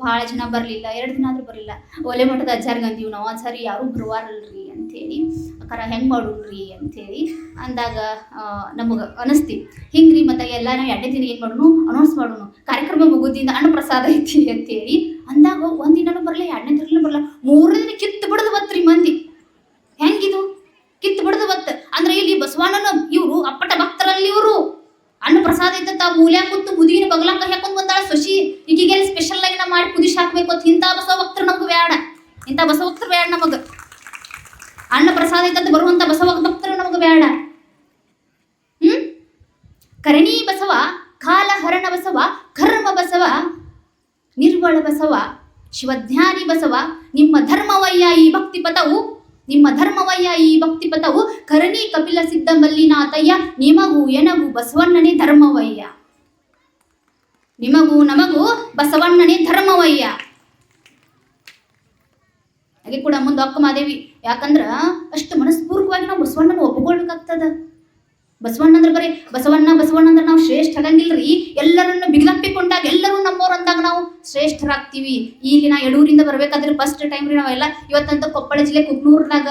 ಭಾಳ ಜನ ಬರಲಿಲ್ಲ, 2 ದಿನ ಆದ್ರೂ ಬರಲಿಲ್ಲ. ಓಲೆ ಮಠದ ಅಜ್ಜಾರ್ಗೆ ಅಂತೀವಿ ನಾವು, ಸರಿ ಯಾರು ಬರುವಾರಲ್ರಿ ಅಂಥೇಳಿ, ಅಕ್ಕಾರ ಹೆಂಗೆ ಮಾಡೋಣ್ರಿ ಅಂಥೇಳಿ ಅಂದಾಗ ನಮಗೆ ಅನಿಸ್ತಿ ಹಿಂಗ್ರಿ. ಮತ್ತು ಎಲ್ಲ ನಾವು 2ನೇ ದಿನ ಏನು ಮಾಡೋಣ, ಅನೌನ್ಸ್ ಮಾಡೋಣ ಕಾರ್ಯಕ್ರಮ ಮುಗುದಿಂದ ಅನ್ನ ಪ್ರಸಾದ ಐತಿ ಅಂತೇಳಿ ಅಂದಾಗ ಒಂದಿನೂ ಬರಲ್ಲ, 2ನೇ ದಿನ ಬರಲ್ಲ, 3ನೇ ದಿನ ಕಿತ್ತು ಬಿಡದು ಬತ್ರಿ ಮಂದಿ. ಹೆಂಗಿದು ಕಿತ್ತು ಬಿಡದು ಬತ್ತು ಅಂದ್ರೆ ಇಲ್ಲಿ ಬಸವಣ್ಣನ ಇವರು ಅಪ್ಪಟ ಭಕ್ತರಲ್ಲಿ ಇವರು ಅನ್ನ ಪ್ರಸಾದ ಇದ್ದ ಮೂಲ್ಯ ಕೂತು ಮುದಿಗಿನ ಬಗಲಾಕ ಹಾಕೊಂಡ್ ಬಂದಾಳ ಸೊಸಿ. ಈಗೀಗೆಲ್ಲ ಸ್ಪೆಷಲ್ ಆಗಿ ನಾವು ಮಾಡಿ ಕುದಿಸಿ ಹಾಕ್ಬೇಕು ಅಂತ. ಇಂಥ ಬಸವ ಭಕ್ತರು ನಮ್ಗೆ ಬೇಡ, ಇಂಥ ಬಸವ ಭಕ್ತರು ಬೇಡ ನಮಗೆ. ಅನ್ನ ಪ್ರಸಾದ ಇದ್ದಂತ ಬರುವಂತ ಬಸವ ಭಕ್ತರು ನಮಗೆ ಬೇಡ. ಕರಣಿ ಬಸವ, ಕಾಲಹರಣ ಬಸವ, ಕರ್ಮ ಬಸವ, ನಿರ್ವಳ ಬಸವ, ಶಿವಜ್ಞಾನಿ ಬಸವ, ನಿಮ್ಮ ಧರ್ಮವಯ್ಯ ಈ ಭಕ್ತಿ ಪಥವು, ನಿಮ್ಮ ಧರ್ಮವಯ್ಯ ಈ ಭಕ್ತಿ ಪಥವು, ಕರಣಿ ಕಪಿಲ ಸಿದ್ಧ ಮಲ್ಲಿನಾಥಯ್ಯ, ನಿಮಗೂ ಎನಗೂ ಬಸವಣ್ಣನೇ ಧರ್ಮವಯ್ಯ, ನಿಮಗೂ ನಮಗೂ ಬಸವಣ್ಣನೇ ಧರ್ಮವಯ್ಯ. ಹಾಗೆ ಕೂಡ ಮುಂದೆ ಅಕ್ಕ ಮಾದೇವಿ, ಯಾಕಂದ್ರ ಅಷ್ಟು ಮನಸ್ಪೂರ್ವಕವಾಗಿ ನಾವು ಬಸವಣ್ಣನ ಒಪ್ಪಿಕೊಳ್ಬೇಕಾಗ್ತದ. ಬಸವಣ್ಣ ಅಂದ್ರೆ ಬರೀ ಬಸವಣ್ಣ ಅಂದ್ರೆ ನಾವು ಶ್ರೇಷ್ಠ ಆಗಂಗಿಲ್ರಿ. ಎಲ್ಲರನ್ನು ಬಿಗಿದಪ್ಪಿಕೊಂಡಾಗ ಎಲ್ಲರೂ ನಮ್ಮವ್ರು ಅಂದಾಗ ನಾವು ಶ್ರೇಷ್ಠರಾಗ್ತೀವಿ. ಈಗ ನಾ ಯಡೂರಿಂದ ಬರ್ಬೇಕಾದ್ರೆ ಫಸ್ಟ್ ಟೈಮ್ ರೀ ನಾವೆಲ್ಲ. ಇವತ್ತಂತ ಕೊಪ್ಪಳ ಜಿಲ್ಲೆ ಕುಗ್ನೂರ್ನಾಗ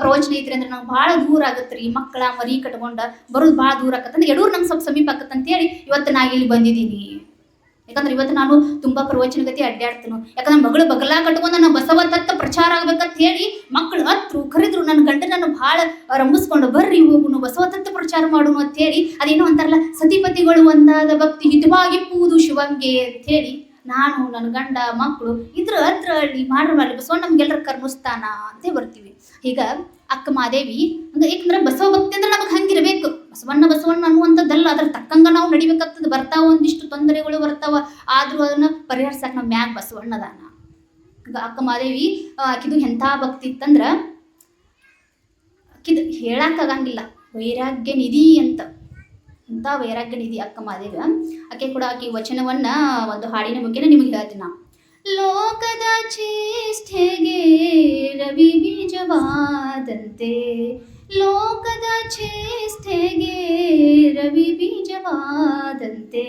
ಪ್ರವಚನ ಐತ್ರಿ ಅಂದ್ರೆ ನಾವು ಭಾಳ ದೂರ ಆಗತ್ರಿ. ಮಕ್ಕಳ ಮರಿ ಕಟ್ಕೊಂಡ ಬರೋದು ಭಾಳ ದೂರ ಆಕತ್ತಂದ್ರೆ ಯಡೂರು ನಂಗೆ ಸ್ವಲ್ಪ ಸಮೀಪ ಆಕತ್ತಂತೇಳಿ ಇವತ್ತು ನಾ ಇಲ್ಲಿ ಬಂದಿದ್ದೀನಿ. ಯಾಕಂದ್ರೆ ಇವತ್ತು ನಾನು ತುಂಬಾ ಪ್ರವಚನ ಗತಿ ಅಡ್ಡಾಡ್ತೇನೆ. ಯಾಕಂದ್ರೆ ಮಗಳು ಬಗಲಾ ಕಟ್ಕೊಂಡು ನಾನು ಬಸವ ತತ್ವ ಪ್ರಚಾರ ಆಗ್ಬೇಕಂತ ಹೇಳಿ ಮಕ್ಕಳು ಹತ್ರು ಕರೆದ್ರು. ನನ್ನ ಗಂಡನನ್ನು ಭಾಳ ರಂಭಿಸ್ಕೊಂಡು ಬರ್ರಿ ಹೋಗುನು ಬಸವ ತತ್ವ ಪ್ರಚಾರ ಮಾಡುನು ಅಂತ ಹೇಳಿ, ಅದೇನೋ ಅಂತಾರಲ್ಲ ಸತಿಪತಿಗಳು ಒಂದಾದ ಭಕ್ತಿ ಹಿತವಾಗಿಪ್ಪುವುದು ಶಿವಂಗೆ ಅಂತ ಹೇಳಿ ನಾನು ನನ್ನ ಗಂಡ ಮಕ್ಕಳು ಇದ್ರ ಹತ್ರ ಹಳ್ಳಿ ಮಾಡ್ರಿ ಬಸವಣ್ಣ ನಮ್ಗೆಲ್ಲರ ಕರ್ಮಿಸ್ತಾನ ಅಂತ ಬರ್ತೀವಿ. ಈಗ ಅಕ್ಕ ಮಾದೇವಿ ಅಂದ್ರೆ ಯಾಕಂದ್ರೆ ಬಸವ ಭಕ್ತಿ ಅಂದ್ರೆ ನಮಗೆ ಹಂಗಿರ್ಬೇಕು. ಬಸವಣ್ಣ ಅನ್ನುವಂಥದ್ದಲ್ಲ, ಅದ್ರ ತಕ್ಕಂಗ ನಾವು ನಡಿಬೇಕಾಗ್ತದೆ. ಬರ್ತಾವ ಒಂದಿಷ್ಟು ತೊಂದರೆಗಳು ಬರ್ತಾವ, ಆದ್ರೂ ಅದನ್ನ ಪರಿಹರಿಸಕ್ ನಮ್ಮ ಮ್ಯಾಗ ಬಸವಣ್ಣದಾನ. ಈಗ ಅಕ್ಕ ಮಾದೇವಿ ಆಕಿದು ಎಂಥ ಭಕ್ತಿ ಇತ್ತಂದ್ರ ಆಕಿದು ಹೇಳಕ್ಕಾಗಂಗಿಲ್ಲ. ವೈರಾಗ್ಯ ನಿಧಿ ಅಂತ, ಅಂತ ವೈರಾಗ್ಯ ನಿಧಿ ಅಕ್ಕ ಮಾದೇವಿ. ಆಕೆ ಕೂಡ ಆಕೆ ವಚನವನ್ನ ಒಂದು ಹಾಡಿನ ಬಗ್ಗೆ ನಿಮಗೆ ಹೇಳ್ತೀನಿ. ಲೋಕದ ಚೇಷ್ಟೆಗೆ ರವಿ ಬೀಜವಾದಂತೆ, ಲೋಕದ ಚೇಷ್ಟೆಗೆ ರವಿ ಬೀಜವಾದಂತೆ,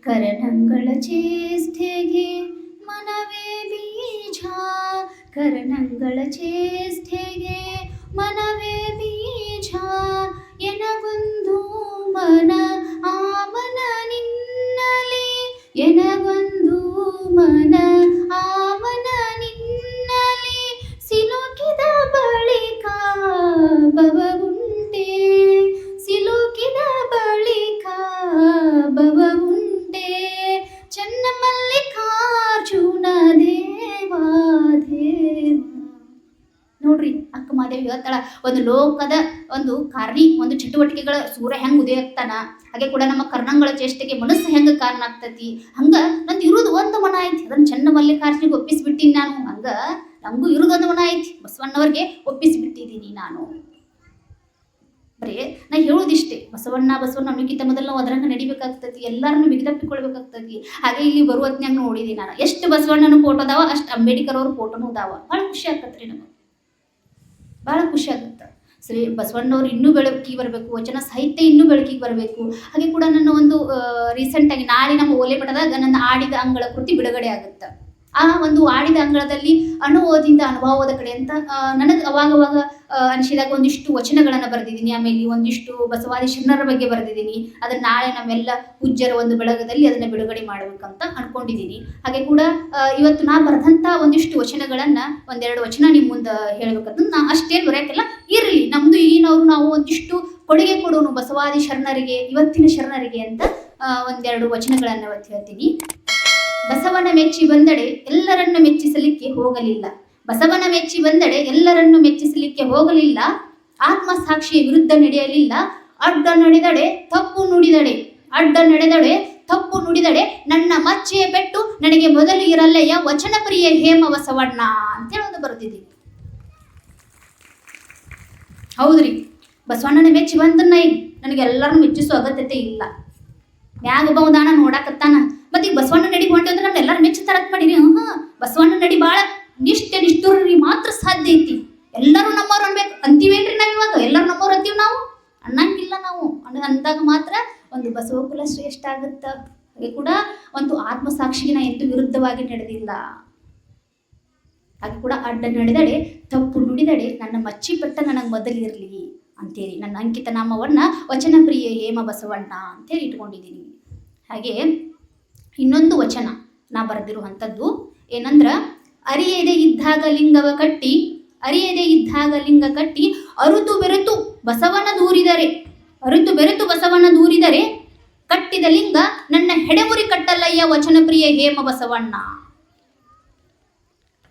ಕರಣಗಳ ಚೇಷ್ಟೆಗೆ ಮನವೇ ಬೀಜ, ಕರಣಗಳ ಚೇಷ್ಟೆಗೆ ಮನವೇ ಬೀಜ, ಎನಗೊಂದು ಮನ ಆಮನ ನಿನ್ನಲಿ, ಎನಗೊಂದು ಮನ ಆಮನ ನಿನ್ನಲಿ, ಸಿಲುಕಿದ ಬಳಿಕ ಭವವುಂಟೆ, ಸಿಲುಕಿದ ಬಳಿಕ ಭವವುಂಟೆ, ಚನ್ನ ಮಲ್ಲಿಕಾರ್ಜುನ ದೇವಾ ದೇವ. ನೋಡ್ರಿ ಅಕ್ಕ ಮಾದೇವಿ ಹೇಳ್ತಾಳ, ಒಂದು ಲೋಕದ ಒಂದು ಕಾರಣಿ, ಒಂದು ಚಟುವಟಿಕೆಗಳ ಸೂರ್ಯ ಹೆಂಗ್ ಉದಯ ಆಗ್ತಾನ, ಹಾಗೆ ಕೂಡ ನಮ್ಮ ಕರ್ಣಗಳ ಚೇಷ್ಟೆಗೆ ಮನಸ್ಸು ಹೆಂಗ ಕಾರಣ ಆಗ್ತತಿ. ಹಂಗ ನಂದು ಇರುವುದು ಒಂದು ಮನ ಐತಿ, ಅದನ್ನ ಚನ್ನ ಮಲ್ಲಿಕಾರ್ಜುನಿಗೆ ಒಪ್ಪಿಸ್ಬಿಟ್ಟಿನಿ ನಾನು. ಹಂಗ ನಮಗೂ ಇರುದೊಂದು ಮನ ಐತಿ, ಬಸವಣ್ಣವ್ರಿಗೆ ಒಪ್ಪಿಸಿಬಿಟ್ಟಿದ್ದೀನಿ ನಾನು. ಬರೇ ನಾ ಹೇಳೋದಿಷ್ಟೇ, ಬಸವಣ್ಣ ಅನ್ನೋಕ್ಕಿಂತ ಮೊದಲು ನಾವು ಅದರಂಗ ನಡಿಬೇಕಾಗ್ತತಿ, ಎಲ್ಲರನ್ನು ಬಿಗಿದಪ್ಪಿಕೊಳ್ಬೇಕಾಗ್ತತಿ. ಹಾಗೆ ಇಲ್ಲಿ ಬರುವತ್ನ್ಯಾಗ ನೋಡಿದೀನಿ ನಾನು, ಎಷ್ಟು ಬಸವಣ್ಣನ ಫೋಟೋ ಅದಾವ ಅಷ್ಟು ಅಂಬೇಡ್ಕರ್ ಅವ್ರ ಫೋಟೋನು ಅದಾವ. ಭಾಳ ಖುಷಿ ಆಗ್ತತ್ರಿ ನಮಗೆ, ಭಾಳ ಖುಷಿ ಆಗುತ್ತೆ. ಸರಿ, ಬಸವಣ್ಣವ್ರು ಇನ್ನೂ ಬೆಳಕಿಗೆ ಬರಬೇಕು, ವಚನ ಸಾಹಿತ್ಯ ಇನ್ನೂ ಬೆಳಕಿಗೆ ಬರಬೇಕು. ಹಾಗೆ ಕೂಡ ನನ್ನ ಒಂದು ರೀಸೆಂಟಾಗಿ ನಾಳೆ ನಮ್ಮ ಓಲೆ ಮಠದಾಗ ನನ್ನ ಆಡಿದ ಅಂಗಳ ಕೃತಿ ಬಿಡುಗಡೆ ಆಗುತ್ತೆ. ಆ ಒಂದು ಆಡಿದ ಅಂಗಳದಲ್ಲಿ ಅನುಭವದಿಂದ ಅನುಭವದ ಕಡೆ ಅಂತ ನನಗೆ ಅವಾಗವಾಗ ಅನಿಸಿದಾಗ ಒಂದಿಷ್ಟು ವಚನಗಳನ್ನು ಬರೆದಿದ್ದೀನಿ. ಆಮೇಲೆ ಒಂದಿಷ್ಟು ಬಸವಾದಿ ಶರಣರ ಬಗ್ಗೆ ಬರೆದಿದ್ದೀನಿ. ಅದನ್ನ ನಾಳೆ ನಮ್ಮೆಲ್ಲ ಪೂಜ್ಯರ ಒಂದು ಬೆಳಗದಲ್ಲಿ ಅದನ್ನ ಬಿಡುಗಡೆ ಮಾಡಬೇಕಂತ ಅನ್ಕೊಂಡಿದ್ದೀನಿ. ಹಾಗೆ ಕೂಡ ಇವತ್ತು ನಾ ಬರೆದಂಥ ಒಂದಿಷ್ಟು ವಚನಗಳನ್ನ ಒಂದೆರಡು ವಚನ ನಿಮ್ಮ ಮುಂದೆ ಹೇಳ್ಬೇಕಂತ. ನಾ ಅಷ್ಟೇನು ಬರೆಯಕ್ಕೆಲ್ಲ ಇರಲಿ, ನಮ್ದು ಈಗಿನವರು ನಾವು ಒಂದಿಷ್ಟು ಕೊಡುಗೆ ಕೊಡೋನು ಬಸವಾದಿ ಶರಣರಿಗೆ, ಇವತ್ತಿನ ಶರಣರಿಗೆ ಅಂತ ಒಂದೆರಡು ವಚನಗಳನ್ನು ಒತ್ತಿ ಹೇಳ್ತೀನಿ. ಬಸವನ ಮೆಚ್ಚಿ ಬಂದಡೆ ಎಲ್ಲರನ್ನು ಮೆಚ್ಚಿಸಲಿಕ್ಕೆ ಹೋಗಲಿಲ್ಲ. ಬಸವನ ಮೆಚ್ಚಿ ಬಂದಡೆ ಎಲ್ಲರನ್ನು ಮೆಚ್ಚಿಸಲಿಕ್ಕೆ ಹೋಗಲಿಲ್ಲ. ಆತ್ಮಸಾಕ್ಷಿಯ ವಿರುದ್ಧ ನಡೆಯಲಿಲ್ಲ. ಅಡ್ಡ ನಡೆದಡೆ ತಪ್ಪು ನುಡಿದಡೆ, ಅಡ್ಡ ನಡೆದಡೆ ತಪ್ಪು ನುಡಿದಡೆ ನನ್ನ ಮಚ್ಚೆಯ ಪೆಟ್ಟು ನನಗೆ ಮೊದಲು ಇರಲ್ಲಯ್ಯ ವಚನ ಪ್ರಿಯ ಹೇಮ ಬಸವಣ್ಣ ಅಂತ ಹೇಳೋದು ಬರೆದಿದ್ದೀನಿ. ಹೌದ್ರಿ, ಬಸವಣ್ಣನ ಮೆಚ್ಚಿ ಬಂದನ್ನ ನನಗೆ ಎಲ್ಲರನ್ನು ಮೆಚ್ಚಿಸೋ ಅಗತ್ಯತೆ ಇಲ್ಲ. ಮ್ಯಾಗ ಬಹುದಾನ ನೋಡಾಕತ್ತಾನ. ಮತ್ತೆ ಈಗ ಬಸವಣ್ಣ ನಡಿ ಹೊಂಟೆ ಅಂದ್ರೆ ನಮ್ನ ಎಲ್ಲರೂ ಮೆಚ್ಚತಾರತ್ ಮಾಡಿರಿ. ಬಸವಣ್ಣ ನಡಿ ಭಾಳ ನಿಷ್ಠೆ ನಿಷ್ಠುರ್ರಿ ಮಾತ್ರ ಸಾಧ್ಯ ಐತಿ. ಎಲ್ಲರೂ ನಮ್ಮವ್ರು ಅನ್ಬೇಕು ಅಂತೀವೇನ್ರಿ ನಾವ್ ಇವಾಗ? ಎಲ್ಲರೂ ನಮ್ಮವ್ರು ಅಂತೀವಿ ನಾವು? ಅನ್ನಂಗಿಲ್ಲ ನಾವು. ಅಂದಾಗ ಮಾತ್ರ ಒಂದು ಬಸವ ಕುಲ ಶ್ರೇಷ್ಠ ಆಗುತ್ತ. ಹಾಗೆ ಕೂಡ ಒಂದು ಆತ್ಮಸಾಕ್ಷಿಗಿನ ಎಂದು ವಿರುದ್ಧವಾಗಿ ನಡೆದಿಲ್ಲ. ಹಾಗೆ ಕೂಡ ಅಡ್ಡ ನಡೆದಡೆ ತಪ್ಪು ನುಡಿದಡೆ ನನ್ನ ಮಚ್ಚಿ ಪಟ್ಟ ನನಗೆ ಮೊದಲಿರಲಿ ಅಂತೇಳಿ ನನ್ನ ಅಂಕಿತ ನಾಮವನ್ನ ವಚನ ಪ್ರಿಯ ಹೇಮ ಬಸವಣ್ಣ ಅಂತೇಳಿ ಇಟ್ಕೊಂಡಿದ್ದೀನಿ. ಹಾಗೆ ಇನ್ನೊಂದು ವಚನ ನಾ ಬರೆದಿರುವಂಥದ್ದು ಏನಂದ್ರ, ಅರಿಯದೆ ಇದ್ದಾಗ ಲಿಂಗವ ಕಟ್ಟಿ, ಅರಿಯದೆ ಇದ್ದಾಗ ಲಿಂಗ ಕಟ್ಟಿ ಅರುತು ಬೆರೆತು ಬಸವನ ದೂರಿದರೆ, ಅರುತು ಬೆರೆತು ಬಸವನ ದೂರಿದರೆ ಕಟ್ಟಿದ ಲಿಂಗ ನನ್ನ ಹೆಡೆಮುರಿ ಕಟ್ಟಲ್ಲಯ್ಯ ವಚನ ಪ್ರಿಯ ಹೇಮ ಬಸವಣ್ಣ.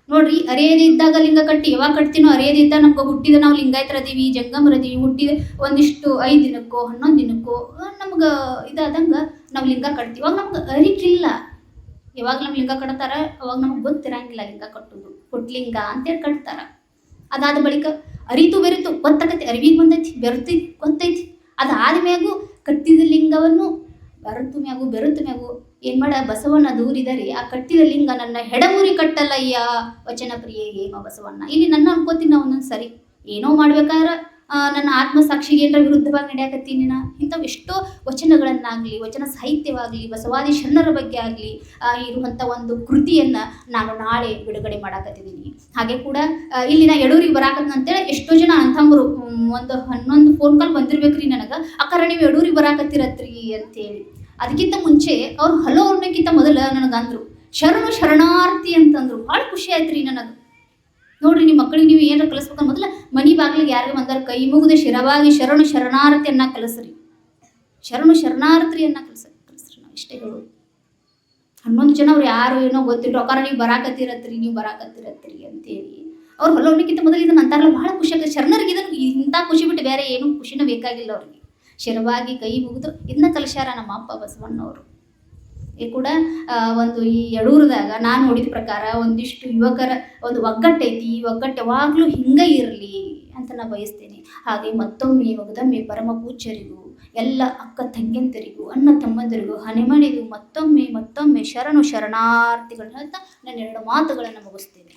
ನೋಡ್ರಿ, ಅರಿಯದೆ ಇದ್ದಾಗ ಲಿಂಗ ಕಟ್ಟಿ ಯಾವಾಗ ಕಟ್ತೀನೋ? ಅರಿಯದೆ ಇದ್ದಾಗ ನಮ್ಗೆ ಹುಟ್ಟಿದ ನಾವು ಲಿಂಗಾಯತರದೀವಿ, ಜಂಗಮರದೀವಿ, ಹುಟ್ಟಿದ ಒಂದಿಷ್ಟು 5 ದಿನಕ್ಕೋ 11 ದಿನಕ್ಕೋ ನಮ್ಗೆ ಇದಾದಂಗೆ ನಾವು ಲಿಂಗ ಕಟ್ತೀವಿ. ಇವಾಗ ನಮ್ಗೆ ಅರಿಕಿಲ್ಲ. ಯಾವಾಗ ನಮ್ಗೆ ಲಿಂಗ ಕಟ್ತಾರ ಅವಾಗ ನಮ್ಗೆ ಗೊತ್ತಿರಂಗಿಲ್ಲ ಲಿಂಗ ಕಟ್ಟೋದು. ಕೊಟ್ಲಿಂಗ ಅಂತೇಳಿ ಕಟ್ತಾರ. ಅದಾದ ಬಳಿಕ ಅರಿತು ಬೆರೆತು ಗೊತ್ತಾಗತ್ತೆ, ಅರಿವಿಗೆ ಬಂದೈತಿ, ಬೆರೆತೈತಿ, ಗೊತ್ತೈತಿ. ಅದಾದ ಮ್ಯಾಗು ಕಟ್ಟಿದ ಲಿಂಗವನ್ನು ಬೆರೆತು ಮ್ಯಾಗು ಏನ್ ಮಾಡ ಬಸವಣ್ಣ ದೂರಿದರೆ ಆ ಕಟ್ಟಿದ ಲಿಂಗ ನನ್ನ ಹೆಡಮುರಿ ಕಟ್ಟಲ್ಲಯ್ಯ ವಚನ ಪ್ರಿಯ ಹೇಮ ಬಸವಣ್ಣ. ಇಲ್ಲಿ ನನ್ನ ಅನ್ಕೋತೀನಿ ನಾವು ಒಂದೊಂದು ಸರಿ ಏನೋ ಮಾಡ್ಬೇಕಾದ್ರೆ ನನ್ನ ಆತ್ಮಸಾಕ್ಷಿಗೆ ಏನರ ವಿರುದ್ಧವಾಗಿ ನಡೆಯಕತ್ತೀನಿ. ಇಂಥವು ಎಷ್ಟೋ ವಚನಗಳನ್ನಾಗಲಿ, ವಚನ ಸಾಹಿತ್ಯವಾಗಲಿ, ಬಸವಾದಿ ಶರಣರ ಬಗ್ಗೆ ಆಗಲಿ ಇರುವಂಥ ಒಂದು ಕೃತಿಯನ್ನು ನಾನು ನಾಳೆ ಬಿಡುಗಡೆ ಮಾಡಾಕತ್ತಿದ್ದೀನಿ. ಹಾಗೆ ಕೂಡ ಇಲ್ಲಿ ನಾ ಎಡೂರಿಗೆ ಬರಾಕತ್ತಂತೇಳಿ ಎಷ್ಟೋ ಜನ ಅಂತಂಬರು ಒಂದು 11 ಫೋನ್ ಕಾಲ್ ಬಂದಿರ್ಬೇಕ್ರಿ ನನಗೆ, ಅಕ್ಕಾರ ನೀವು ಎಡೂರಿಗೆ ಬರಾಕತ್ತಿರತ್ರಿ ಅಂತೇಳಿ. ಅದಕ್ಕಿಂತ ಮುಂಚೆ ಅವ್ರು ಹಲೋ ಅನ್ನೋಕ್ಕಿಂತ ಮೊದಲು ನನಗಂದ್ರು ಶರಣು ಶರಣಾರ್ಥಿ ಅಂತಂದ್ರು. ಭಾಳ ಖುಷಿ ಆಯ್ತು ರೀ ನನಗೆ. ನೋಡ್ರಿ, ನಿಮ್ಮ ಮಕ್ಕಳಿಗೆ ನೀವು ಏನಾರ ಕಲಿಸ್ಬೇಕಂದ್ರೆ ಮೊದಲ ಮನಿ ಬಾಗಿಲಿಗೆ ಯಾರಿಗೆ ಬಂದಾರ ಕೈ ಮುಗಿದ ಶಿರವಾಗಿ ಶರಣು ಶರಣಾರ್ಥಿ ಅನ್ನ ಕಲಿಸ್ರಿ. ಶರಣು ಶರಣಾರ್ಥಿ ಅನ್ನ ಕಲಿಸ್ರಿ ನಾವು ಇಷ್ಟೇ ಹೇಳೋದು. 11 ಜನ ಅವ್ರು ಯಾರು ಏನೋ ಗೊತ್ತಿಲ್ಲ, ಅಕ್ಕಾರ ನೀವು ಬರಾಕತ್ತಿರತ್ರಿ ಅಂತೇಳಿ ಅವ್ರು ಹೊಲೋಣಕ್ಕಿಂತ ಮೊದಲು ಇದನ್ನ ಅಂತಾರಲ್ಲ, ಭಾಳ ಖುಷಿ ಆಗುತ್ತೆ. ಶರಣರಿಗೆ ಇದನ್ನು ಇಂಥ ಖುಷಿ ಬಿಟ್ಟು ಬೇರೆ ಏನೂ ಖುಷಿನ ಬೇಕಾಗಿಲ್ಲ ಅವ್ರಿಗೆ. ಶಿರವಾಗಿ ಕೈ ಮುಗಿದು ಇದನ್ನ ಕಲಿಸ್ಯಾರ ನಮ್ಮ ಅಪ್ಪ ಬಸವಣ್ಣವರು. ಈ ಕೂಡ ಒಂದು ಈ ಯಡೂರದಾಗ ನಾನು ನೋಡಿದ ಪ್ರಕಾರ ಒಂದಿಷ್ಟು ಯುವಕರ ಒಂದು ಒಗ್ಗಟ್ಟೈತಿ. ಈ ಒಗ್ಗಟ್ಟು ಯಾವಾಗಲೂ ಹಿಂಗೆ ಇರಲಿ ಅಂತ ನಾನು ಬಯಸ್ತೇನೆ. ಹಾಗೆ ಮತ್ತೊಮ್ಮೆ ಪರಮ ಪೂಜ್ಯರಿಗೂ ಎಲ್ಲ ಅಕ್ಕ ತಂಗಿಯಂತರಿಗೂ ಅಣ್ಣ ತಮ್ಮಂದರಿಗೂ ಹನೆಮನೆಗೂ ಮತ್ತೊಮ್ಮೆ ಶರಣು ಶರಣಾರ್ಥಿಗಳು ಅಂತ ನಾನು 2 ಮಾತುಗಳನ್ನು ಮುಗಿಸ್ತೇನೆ.